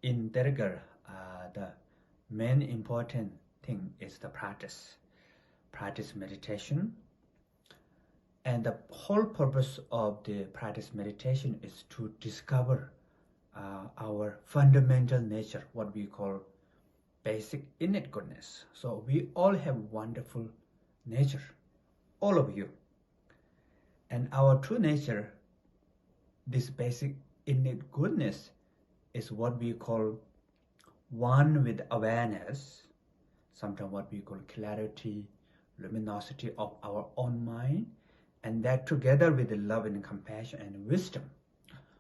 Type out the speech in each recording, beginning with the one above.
in Dergar, the main important thing is the practice meditation. And the whole purpose of the practice meditation is to discover our fundamental nature, what we call basic innate goodness. So we all have wonderful nature, all of you. And our true nature, this basic innate goodness, is what we call one with awareness, sometimes what we call clarity, luminosity of our own mind, and that together with the love and compassion and wisdom.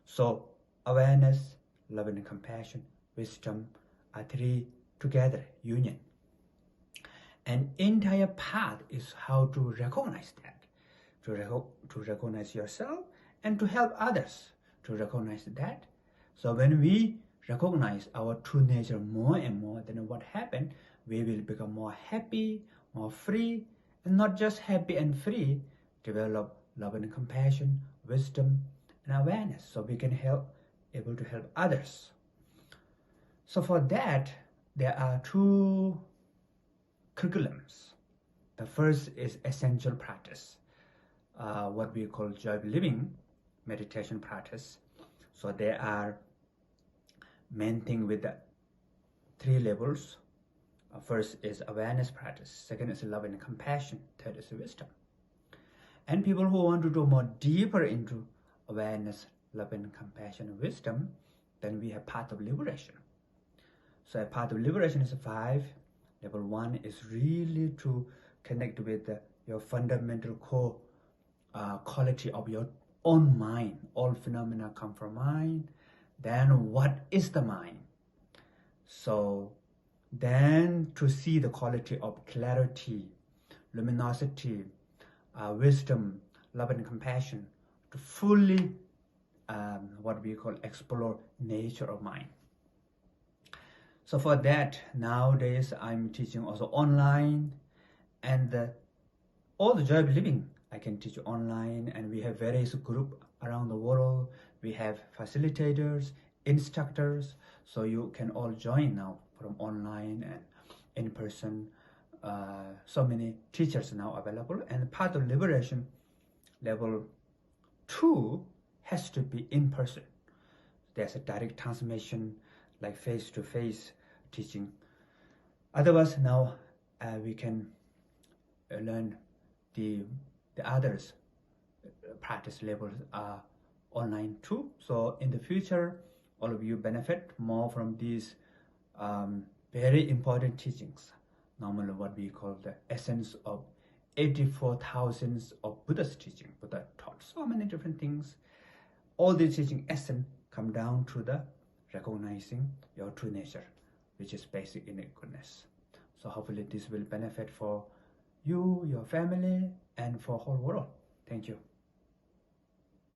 So awareness, love and compassion, wisdom are three together, union. And entire path is how to recognize that, to recognize yourself and to help others to recognize that. So when we recognize our true nature more and more, then what happens? We will become more happy, more free, and not just happy and free, develop love and compassion, wisdom and awareness, so we can able to help others. So for that, there are two curriculums. The first is essential practice, what we call joy of living meditation practice. So there are main thing with the three levels. First is awareness practice, second is love and compassion, third is wisdom. And people who want to go more deeper into awareness, love and compassion and wisdom, then we have path of liberation. So a path of liberation is 5. Level 1 is really to connect with your fundamental core quality of your own mind. All phenomena come from mind. Then what is the mind? So then to see the quality of clarity, luminosity, wisdom, love and compassion, to fully what we call explore nature of mind. So for that, nowadays I'm teaching also online, and all the joy of living I can teach online, and we have various groups around the world. We have facilitators, instructors, so you can all join now from online and in person. So many teachers now available. And part of liberation, level 2 has to be in person. There's a direct transmission, like face-to-face teaching. Otherwise, now we can learn the others practice levels are online too. So in the future, all of you benefit more from these very important teachings. Normally what we call the essence of 84,000 of Buddha's teaching. Buddha taught so many different things. All the teaching essence come down to the recognizing your true nature, which is basic innate goodness. So hopefully this will benefit for you, your family, and for whole world. Thank you.